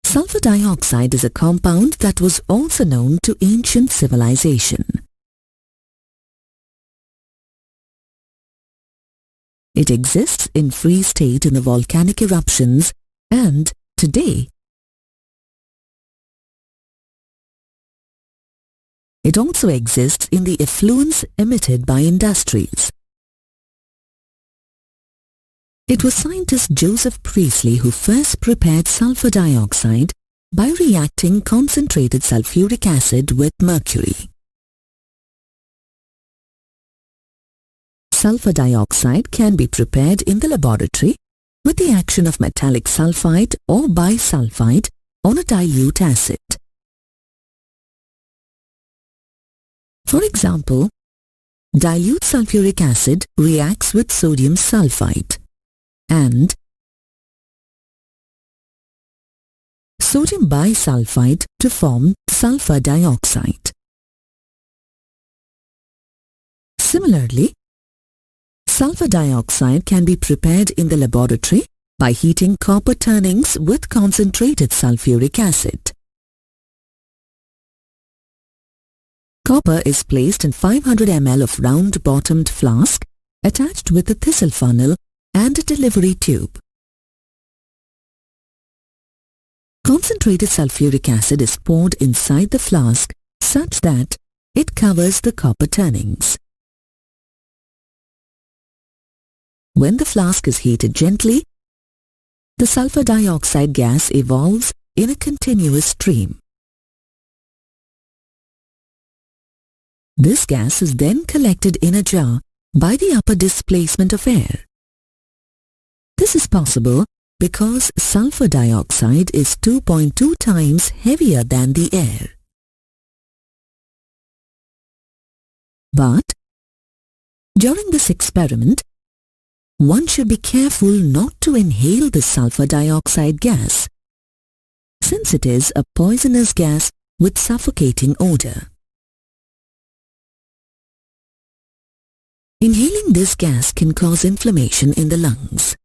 Sulfur dioxide is a compound that was also known to ancient civilization. It exists in free state in the volcanic eruptions and, today, it also exists in the effluents emitted by industries. It was scientist Joseph Priestley who first prepared sulfur dioxide by reacting concentrated sulphuric acid with mercury. Sulfur dioxide can be prepared in the laboratory with the action of metallic sulfide or bisulfide on a dilute acid. For example, dilute sulphuric acid reacts with sodium sulfide and sodium bisulfide to form sulfur dioxide. Similarly, sulfur dioxide can be prepared in the laboratory by heating copper turnings with concentrated sulphuric acid. Copper is placed in 500 ml of round-bottomed flask attached with a thistle funnel and a delivery tube. Concentrated sulphuric acid is poured inside the flask such that it covers the copper turnings. When the flask is heated gently, the sulfur dioxide gas evolves in a continuous stream. This gas is then collected in a jar by the upper displacement of air. This is possible because sulfur dioxide is 2.2 times heavier than the air. But during this experiment, one should be careful not to inhale the sulfur dioxide gas, since it is a poisonous gas with suffocating odor. Inhaling this gas can cause inflammation in the lungs.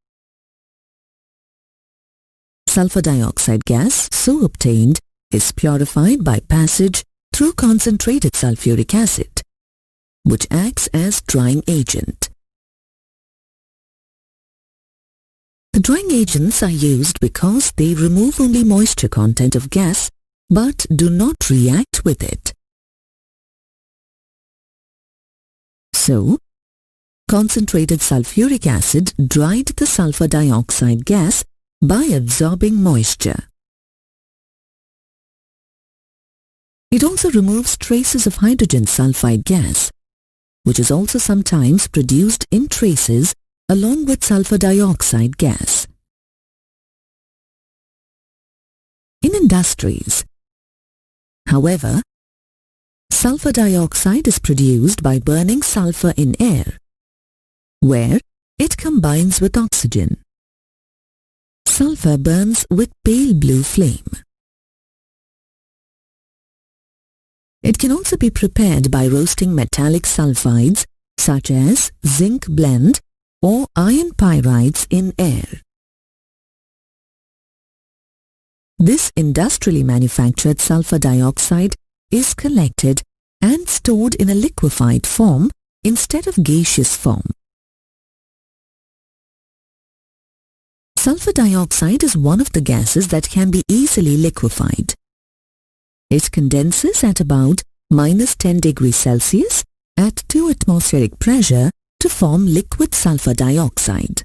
Sulfur dioxide gas, so obtained, is purified by passage through concentrated sulphuric acid, which acts as drying agent. The drying agents are used because they remove only moisture content of gas but do not react with it. So, concentrated sulphuric acid dried the sulfur dioxide gas by absorbing moisture. It also removes traces of hydrogen sulfide gas, which is also sometimes produced in traces along with sulfur dioxide gas. In industries, however, sulfur dioxide is produced by burning sulfur in air, where it combines with oxygen. Sulfur burns with pale blue flame. It can also be prepared by roasting metallic sulfides such as zinc blende or iron pyrides in air. This industrially manufactured sulfur dioxide is collected and stored in a liquefied form instead of gaseous form. Sulfur dioxide is one of the gases that can be easily liquefied. It condenses at about -10 degrees Celsius at 2 atmospheric pressure to form liquid sulfur dioxide.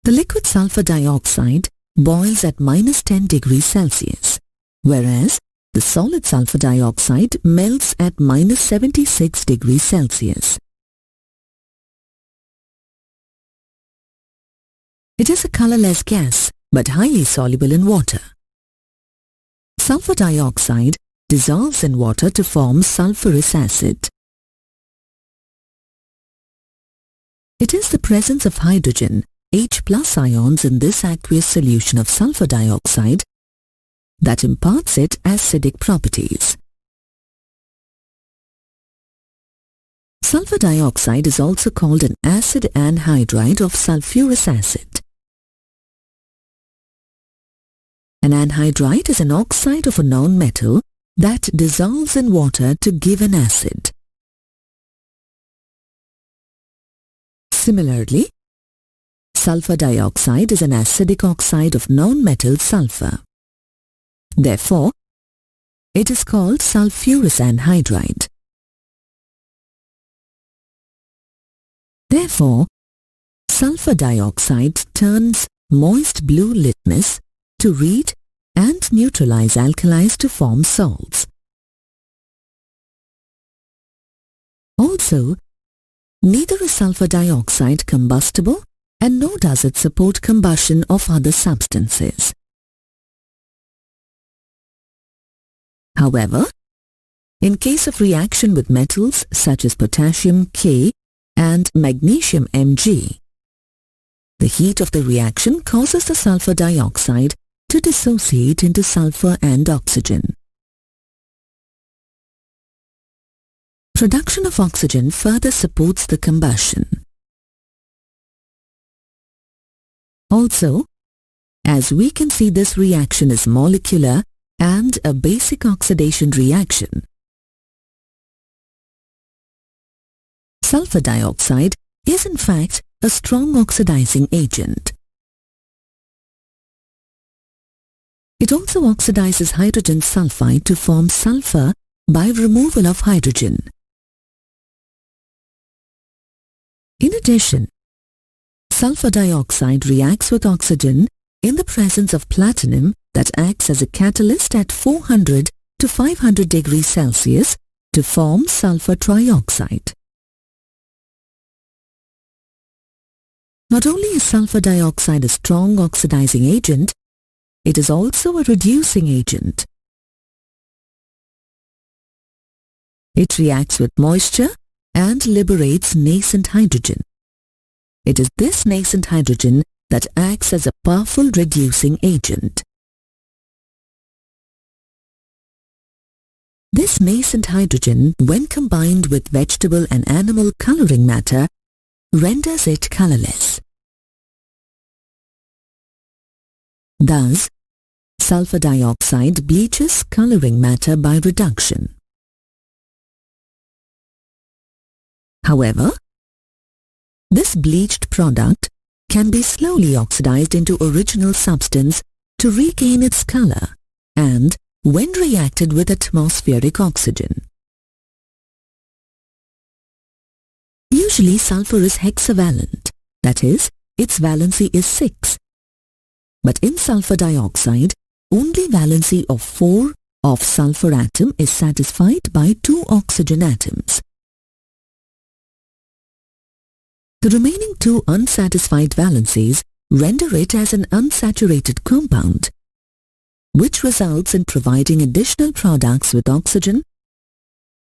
The liquid sulfur dioxide boils at -10 degrees Celsius, whereas the solid sulfur dioxide melts at -76 degrees Celsius. It is a colorless gas, but highly soluble in water. Sulfur dioxide dissolves in water to form sulphurous acid. It is the presence of hydrogen, H+ ions in this aqueous solution of sulfur dioxide that imparts it acidic properties. Sulfur dioxide is also called an acid anhydride of sulphurous acid. An anhydride is an oxide of a non-metal that dissolves in water to give an acid. Similarly, sulfur dioxide is an acidic oxide of non-metal sulfur. Therefore, it is called sulphurous anhydride. Therefore, sulfur dioxide turns moist blue litmus to read and neutralize alkalis to form salts. Also, neither is sulfur dioxide combustible and nor does it support combustion of other substances. However, in case of reaction with metals such as potassium K and magnesium Mg, the heat of the reaction causes the sulfur dioxide to dissociate into sulfur and oxygen. Production of oxygen further supports the combustion. Also, as we can see, this reaction is molecular and a basic oxidation reaction. Sulfur dioxide is in fact a strong oxidizing agent. It also oxidizes hydrogen sulfide to form sulfur by removal of hydrogen. In addition, sulfur dioxide reacts with oxygen in the presence of platinum that acts as a catalyst at 400 to 500 degrees Celsius to form sulfur trioxide. Not only is sulfur dioxide a strong oxidizing agent, it is also a reducing agent. It reacts with moisture and liberates nascent hydrogen. It is this nascent hydrogen that acts as a powerful reducing agent. This nascent hydrogen, when combined with vegetable and animal coloring matter, renders it colorless. Thus, sulfur dioxide bleaches coloring matter by reduction. However, this bleached product can be slowly oxidized into original substance to regain its color and when reacted with atmospheric oxygen. Usually sulfur is hexavalent, that is, its valency is 6. But in sulfur dioxide, only valency of 4 of sulfur atom is satisfied by 2 oxygen atoms. The remaining 2 unsatisfied valencies render it as an unsaturated compound, which results in providing additional products with oxygen,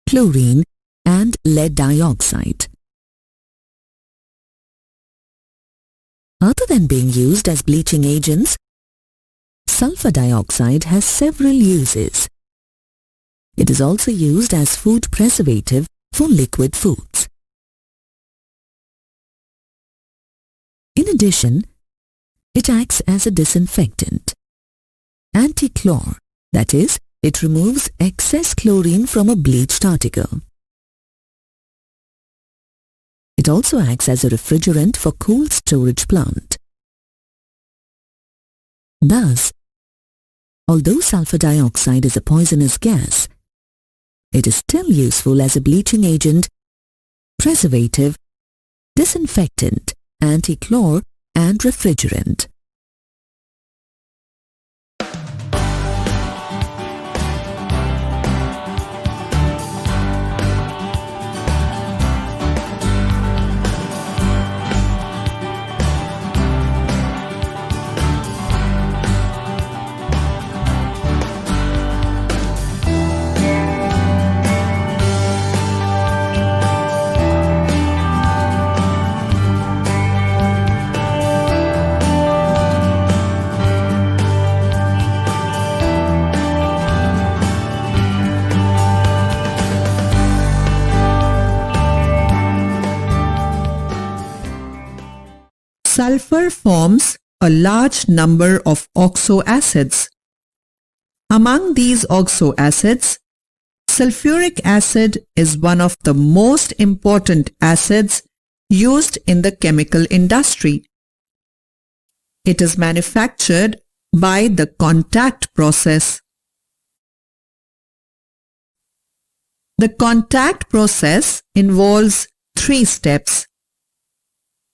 chlorine, and lead dioxide. Other than being used as bleaching agents, sulfur dioxide has several uses. It is also used as food preservative for liquid foods. In addition, it acts as a disinfectant, anti-chlor, that is, it removes excess chlorine from a bleached article. It also acts as a refrigerant for cold storage plant. Thus, although sulfur dioxide is a poisonous gas, it is still useful as a bleaching agent, preservative, disinfectant, anti-chlor, and refrigerant. Sulfur forms a large number of oxo acids Among these oxoacids, sulfuric acid is one of the most important acids used in the chemical industry. It is manufactured by the contact process. The contact process involves 3 steps.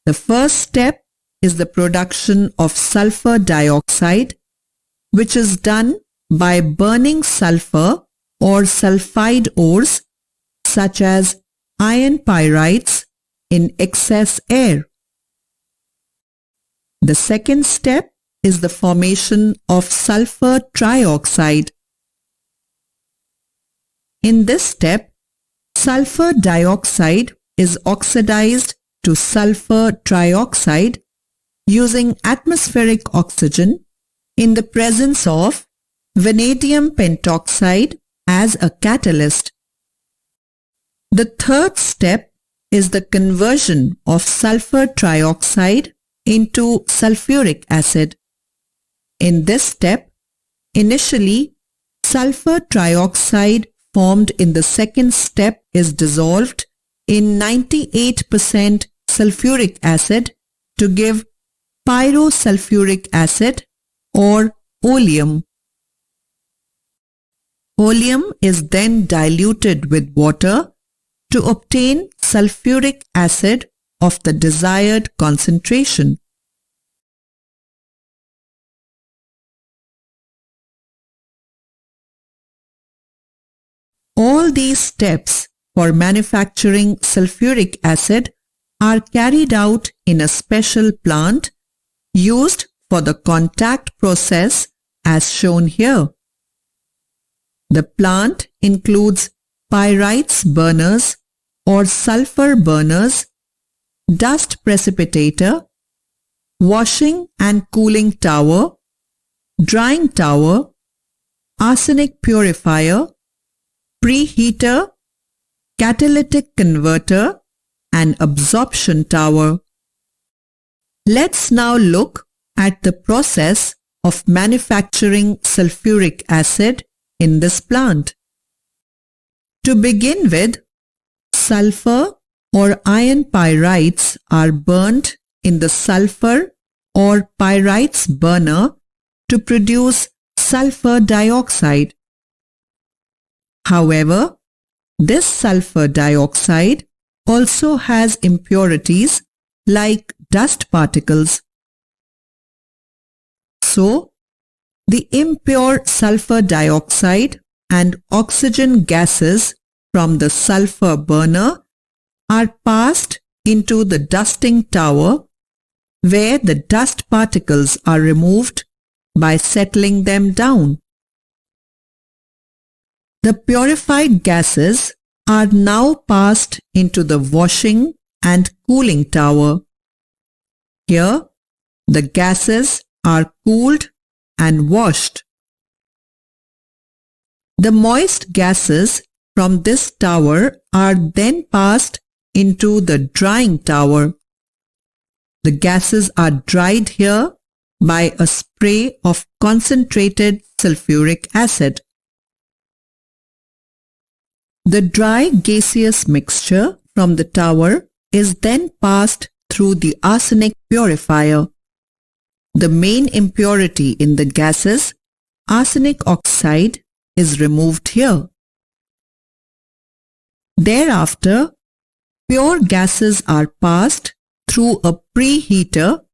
The first step is the production of sulfur dioxide, which is done by burning sulfur or sulfide ores such as iron pyrites in excess air. The second step is the formation of sulfur trioxide. In this step, sulfur dioxide is oxidized to sulfur trioxide using atmospheric oxygen in the presence of vanadium pentoxide as a catalyst. The third step is the conversion of sulfur trioxide into sulfuric acid. In this step, initially, sulfur trioxide formed in the second step is dissolved in 98% sulfuric acid to give pyrosulfuric acid or oleum. Oleum is then diluted with water to obtain sulfuric acid of the desired concentration. All these steps for manufacturing sulfuric acid are carried out in a special plant used for the contact process as shown here. The plant includes pyrites burners or sulfur burners, dust precipitator, washing and cooling tower, drying tower, arsenic purifier, preheater, catalytic converter, and absorption tower. Let's now look at the process of manufacturing sulfuric acid in this plant. To begin with, sulfur or iron pyrites are burnt in the sulfur or pyrites burner to produce sulfur dioxide. However, this sulfur dioxide also has impurities like dust particles. So, the impure sulfur dioxide and oxygen gases from the sulfur burner are passed into the dusting tower where the dust particles are removed by settling them down. The purified gases are now passed into the washing and cooling tower. Here, the gases are cooled and washed. The moist gases from this tower are then passed into the drying tower. The gases are dried here by a spray of concentrated sulfuric acid. The dry gaseous mixture from the tower is then passed through the arsenic purifier. The main impurity in the gases, arsenic oxide, is removed here. Thereafter, pure gases are passed through a preheater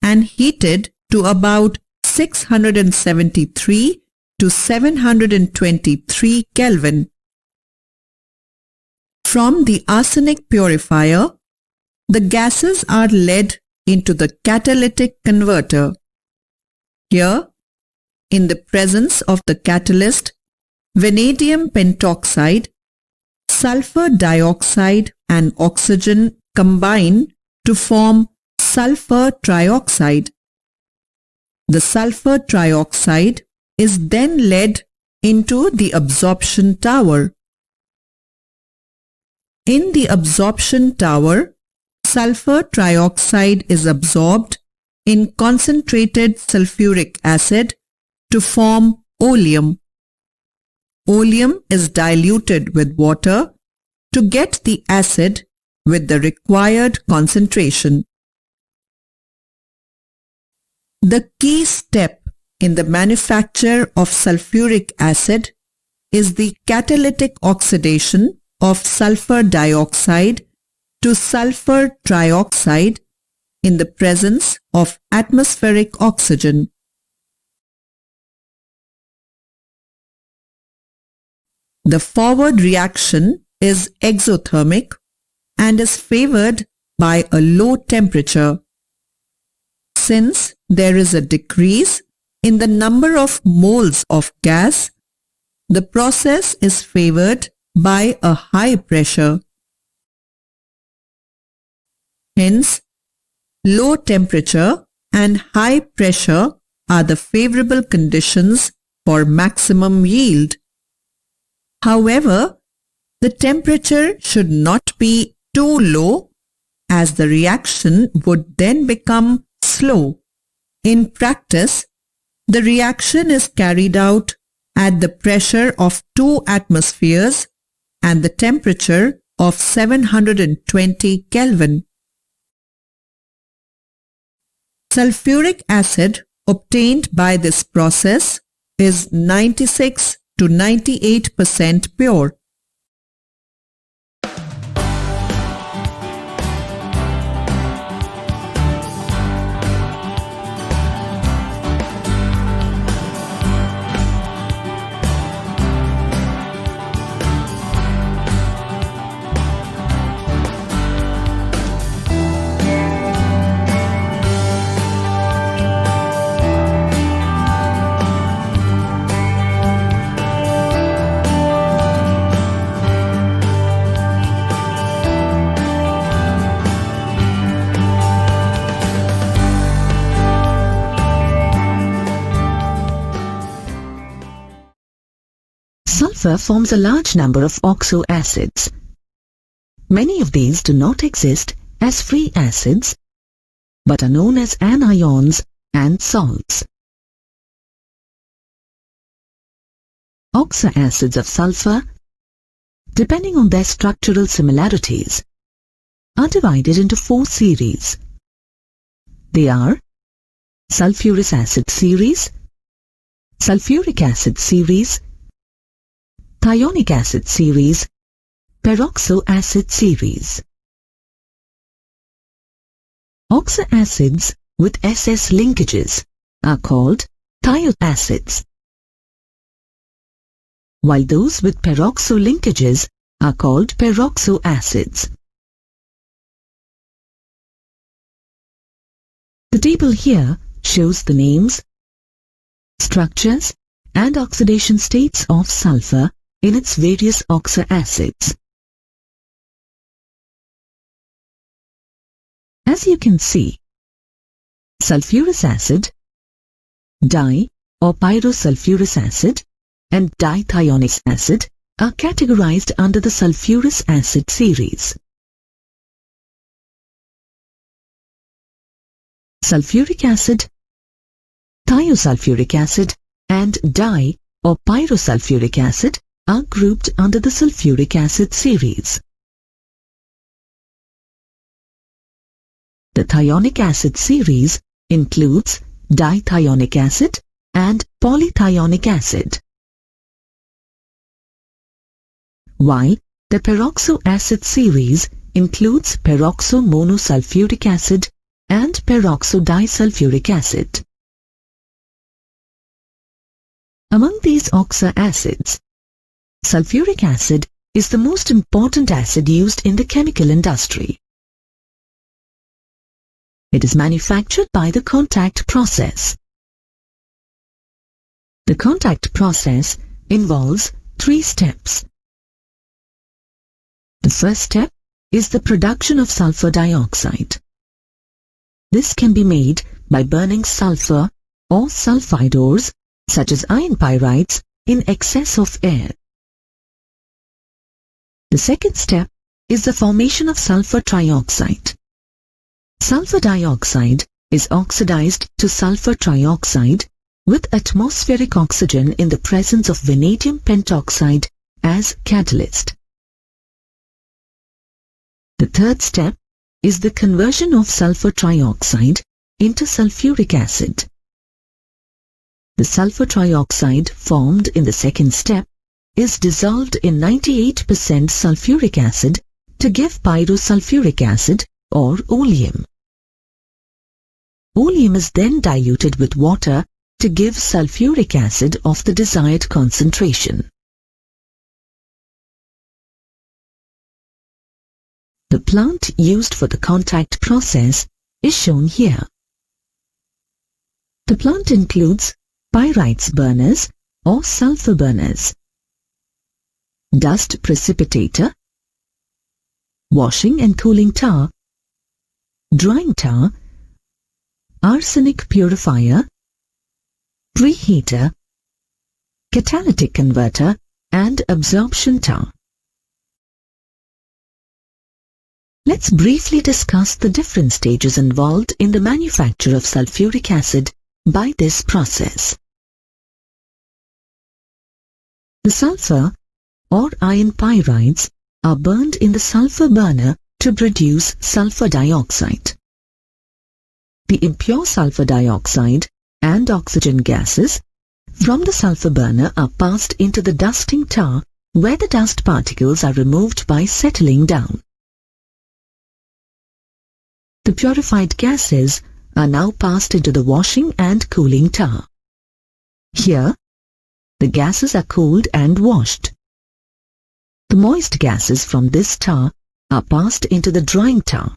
and heated to about 673 to 723 Kelvin. From the arsenic purifier, the gases are led into the catalytic converter. Here, in the presence of the catalyst, vanadium pentoxide, sulfur dioxide and oxygen combine to form sulfur trioxide. The sulfur trioxide is then led into the absorption tower. In the absorption tower, sulfur trioxide is absorbed in concentrated sulfuric acid to form oleum. Oleum is diluted with water to get the acid with the required concentration. The key step in the manufacture of sulfuric acid is the catalytic oxidation of sulfur dioxide to sulfur trioxide in the presence of atmospheric oxygen. The forward reaction is exothermic and is favored by a low temperature. Since there is a decrease in the number of moles of gas, the process is favored by a high pressure. Hence, low temperature and high pressure are the favorable conditions for maximum yield. However, the temperature should not be too low, as the reaction would then become slow. In practice, the reaction is carried out at the pressure of 2 atmospheres and the temperature of 720 Kelvin. Sulfuric acid obtained by this process is 96 to 98% pure. Sulfur forms a large number of oxo acids. Many of these do not exist as free acids, but are known as anions and salts. Oxo acids of sulfur, depending on their structural similarities, are divided into 4 series. They are sulfuric acid series, sulfuric acid series, thionic acid series, peroxo acid series. Oxo acids with SS linkages are called thioacids, while those with peroxo linkages are called peroxo acids. The table here shows the names, structures, and oxidation states of sulfur in its various oxo acids. As you can see, sulfuric acid, di- or pyrosulfuric acid, and dithionic acid are categorized under the sulfuric acid series. Sulfuric acid, thiosulfuric acid, and di- or pyrosulfuric acid are grouped under the sulfuric acid series. The thionic acid series includes dithionic acid and polythionic acid, while the peroxo acid series includes peroxomonosulfuric acid and peroxodisulfuric acid. Among these oxo acids, sulfuric acid is the most important acid used in the chemical industry. It is manufactured by the contact process. The contact process involves 3 steps. The first step is the production of sulfur dioxide. This can be made by burning sulfur or sulfide ores such as iron pyrites in excess of air. The second step is the formation of sulfur trioxide. Sulfur dioxide is oxidized to sulfur trioxide with atmospheric oxygen in the presence of vanadium pentoxide as catalyst. The third step is the conversion of sulfur trioxide into sulfuric acid. The sulfur trioxide formed in the second step is dissolved in 98% sulfuric acid to give pyrosulfuric acid or oleum. Oleum is then diluted with water to give sulfuric acid of the desired concentration. The plant used for the contact process is shown here. The plant includes pyrites burners or sulfur burners, dust precipitator, washing and cooling tar, drying tar, arsenic purifier, preheater, catalytic converter and absorption tar. Let's briefly discuss the different stages involved in the manufacture of sulfuric acid by this process. The sulfur or iron pyrites are burned in the sulfur burner to produce sulfur dioxide. The impure sulfur dioxide and oxygen gases from the sulfur burner are passed into the dusting tar, where the dust particles are removed by settling down. The purified gases are now passed into the washing and cooling tar. Here, the gases are cooled and washed. The moist gases from this tar are passed into the drying tar.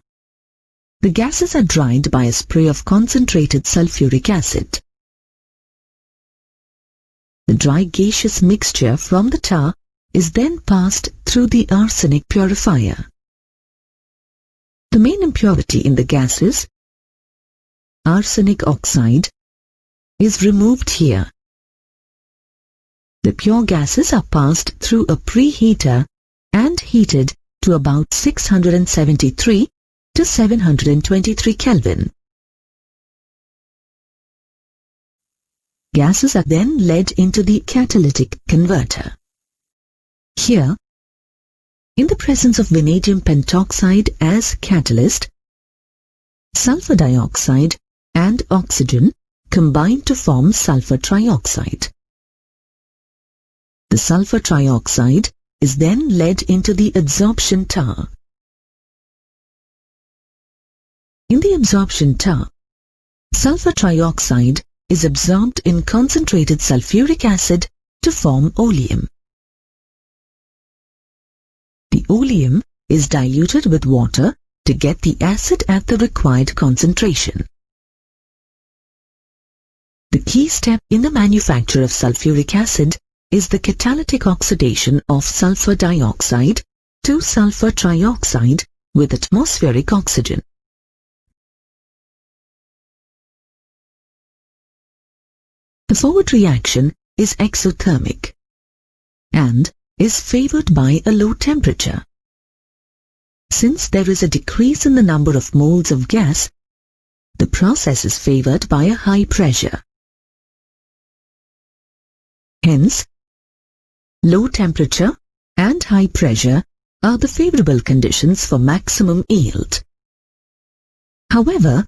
The gases are dried by a spray of concentrated sulfuric acid. The dry gaseous mixture from the tar is then passed through the arsenic purifier. The main impurity in the gases, arsenic oxide, is removed here. The pure gases are passed through a preheater and heated to about 673 to 723 Kelvin. Gases are then led into the catalytic converter. Here, in the presence of vanadium pentoxide as catalyst, sulfur dioxide and oxygen combine to form sulfur trioxide. The sulfur trioxide is then led into the adsorption tar. In the absorption tar, sulfur trioxide is absorbed in concentrated sulfuric acid to form oleum. The oleum is diluted with water to get the acid at the required concentration. The key step in the manufacture of sulfuric acid is the catalytic oxidation of sulfur dioxide to sulfur trioxide with atmospheric oxygen. The forward reaction is exothermic and is favored by a low temperature. Since there is a decrease in the number of moles of gas, the process is favored by a high pressure. Hence, low temperature and high pressure are the favorable conditions for maximum yield. However,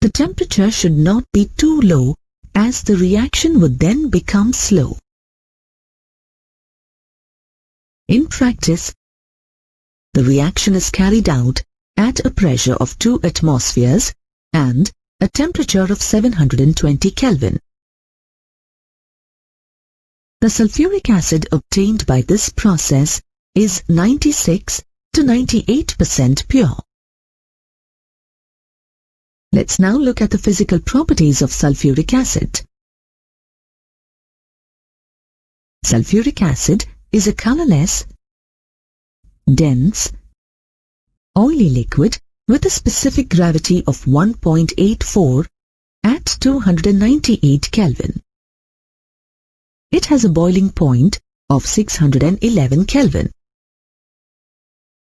the temperature should not be too low, as the reaction would then become slow. In practice, the reaction is carried out at a pressure of 2 atmospheres and a temperature of 720 Kelvin. The sulfuric acid obtained by this process is 96 to 98% pure. Let's now look at the physical properties of sulfuric acid. Sulfuric acid is a colorless, dense, oily liquid with a specific gravity of 1.84 at 298 Kelvin. It has a boiling point of 611 Kelvin.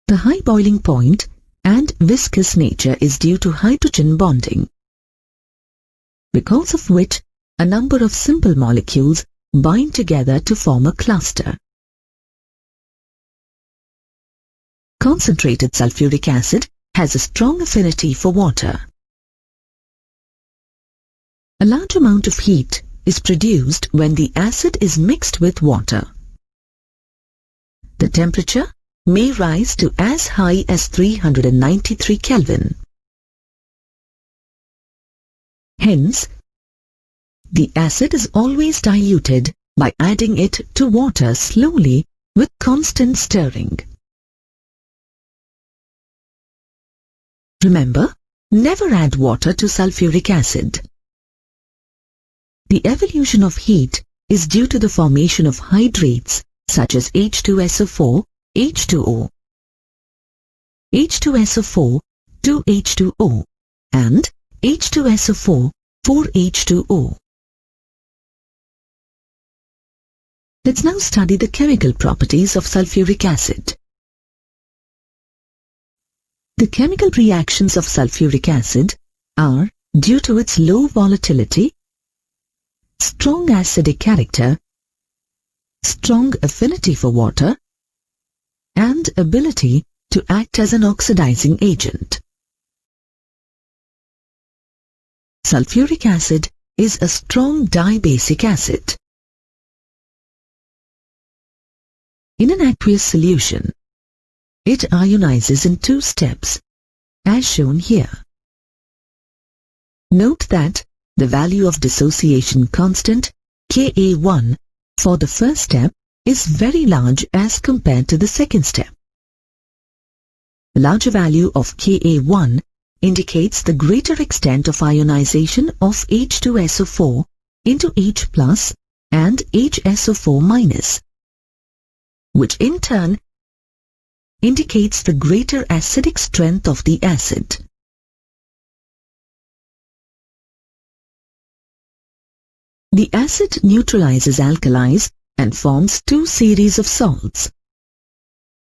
The high boiling point and viscous nature is due to hydrogen bonding, because of which a number of simple molecules bind together to form a cluster. Concentrated sulfuric acid has a strong affinity for water. A large amount of heat is produced when the acid is mixed with water. The temperature may rise to as high as 393 Kelvin. Hence, the acid is always diluted by adding it to water slowly with constant stirring. Remember, never add water to sulfuric acid. The evolution of heat is due to the formation of hydrates such as H2SO4, H2O, H2SO4, 2H2O, and H2SO4, 4H2O. Let's now study the chemical properties of sulfuric acid. The chemical reactions of sulfuric acid are due to its low volatility, strong acidic character, strong affinity for water, and ability to act as an oxidizing agent. Sulfuric acid is a strong dibasic acid. In an aqueous solution, it ionizes in 2 steps, as shown here. Note that the value of dissociation constant, Ka1, for the first step is very large as compared to the second step. The larger value of Ka1 indicates the greater extent of ionization of H2SO4 into H+ and HSO4-, which in turn indicates the greater acidic strength of the acid. The acid neutralizes alkalis and forms 2 series of salts,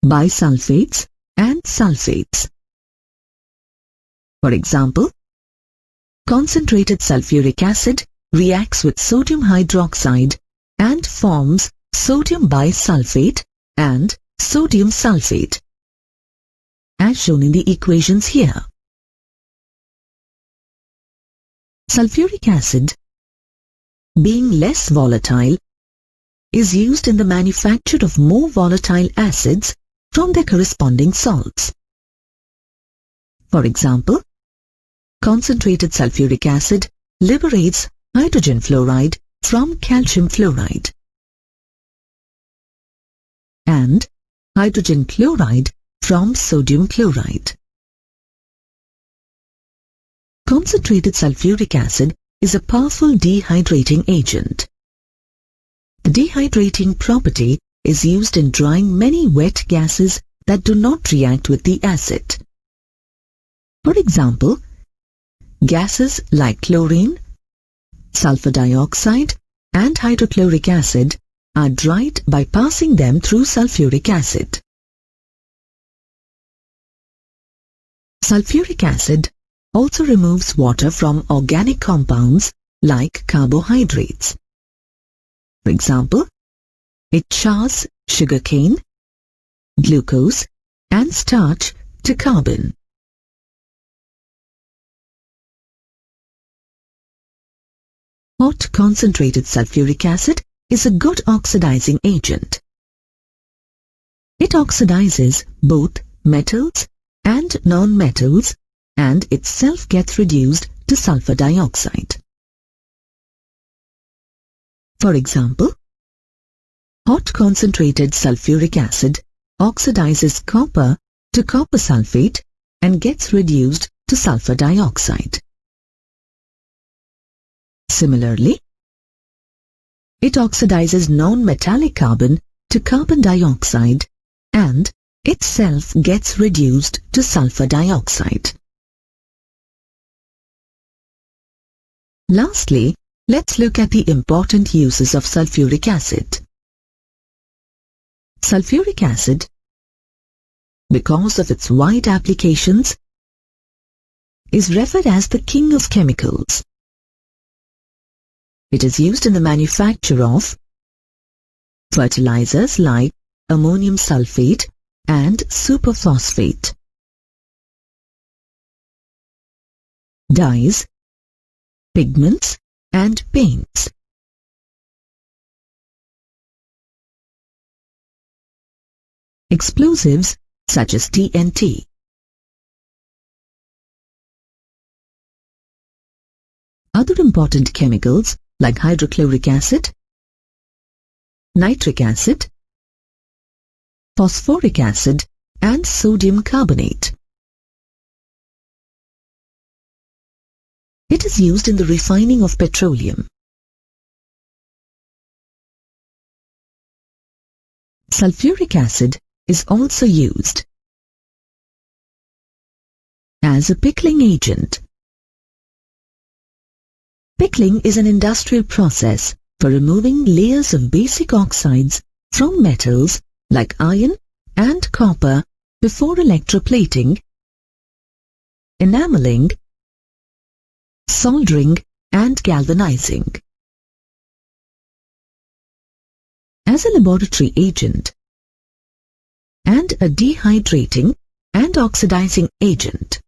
bisulfates and sulfates. For example, concentrated sulfuric acid reacts with sodium hydroxide and forms sodium bisulfate and sodium sulfate, as shown in the equations here. Sulfuric acid, being less volatile, is used in the manufacture of more volatile acids from their corresponding salts. For example, concentrated sulfuric acid liberates hydrogen fluoride from calcium fluoride, and hydrogen chloride from sodium chloride. Concentrated sulfuric acid is a powerful dehydrating agent. The dehydrating property is used in drying many wet gases that do not react with the acid. For example, gases like chlorine, sulfur dioxide, and hydrochloric acid are dried by passing them through sulfuric acid. Sulfuric acid also removes water from organic compounds like carbohydrates. For example, it chars sugarcane, glucose, and starch to carbon. Hot concentrated sulfuric acid is a good oxidizing agent. It oxidizes both metals and non-metals and itself gets reduced to sulfur dioxide. For example, hot concentrated sulfuric acid oxidizes copper to copper sulfate and gets reduced to sulfur dioxide. Similarly, it oxidizes non-metallic carbon to carbon dioxide and itself gets reduced to sulfur dioxide. Lastly, let's look at the important uses of sulfuric acid. Sulfuric acid, because of its wide applications, is referred as the king of chemicals. It is used in the manufacture of fertilizers like ammonium sulfate and superphosphate, dyes, pigments and paints. Explosives such as TNT. Other important chemicals like hydrochloric acid, nitric acid, phosphoric acid and sodium carbonate. It is used in the refining of petroleum. Sulphuric acid is also used as a pickling agent. Pickling is an industrial process for removing layers of basic oxides from metals like iron and copper before electroplating, enameling, soldering and galvanizing. As a laboratory agent and a dehydrating and oxidizing agent.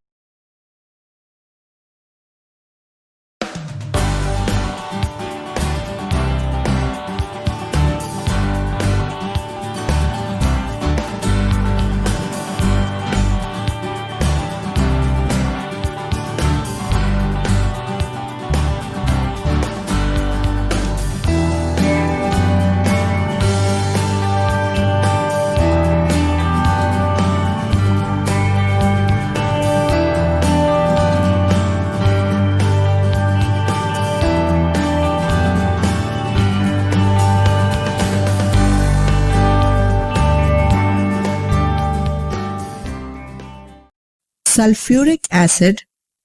Sulphuric acid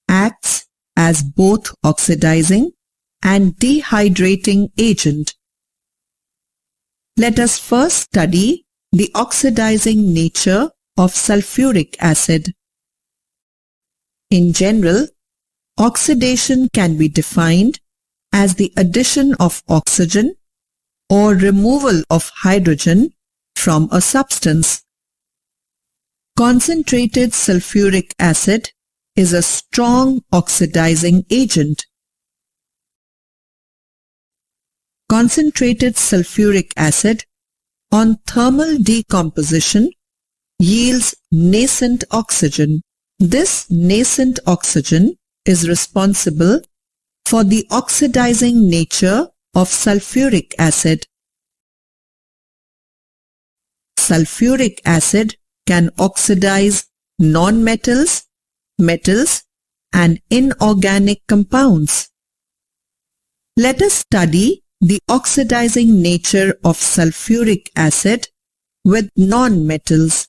acts as both oxidizing and dehydrating agent. Let us first study the oxidizing nature of sulphuric acid. In general, oxidation can be defined as the addition of oxygen or removal of hydrogen from a substance. Concentrated sulphuric acid is a strong oxidizing agent. Concentrated sulphuric acid on thermal decomposition yields nascent oxygen. This nascent oxygen is responsible for the oxidizing nature of sulphuric acid. Sulphuric acid can oxidize non-metals, metals, and inorganic compounds. Let us study the oxidizing nature of sulphuric acid with non-metals.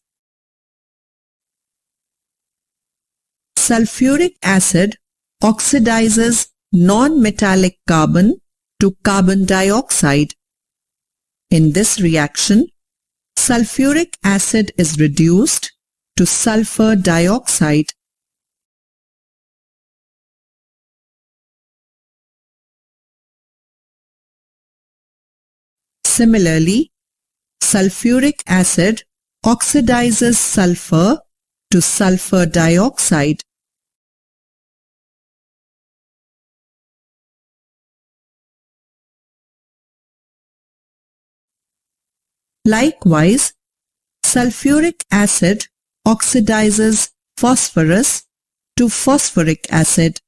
Sulphuric acid oxidizes non-metallic carbon to carbon dioxide. In this reaction, sulphuric acid is reduced to sulfur dioxide. Similarly, sulphuric acid oxidizes sulfur to sulfur dioxide. Likewise, sulphuric acid oxidizes phosphorus to phosphoric acid.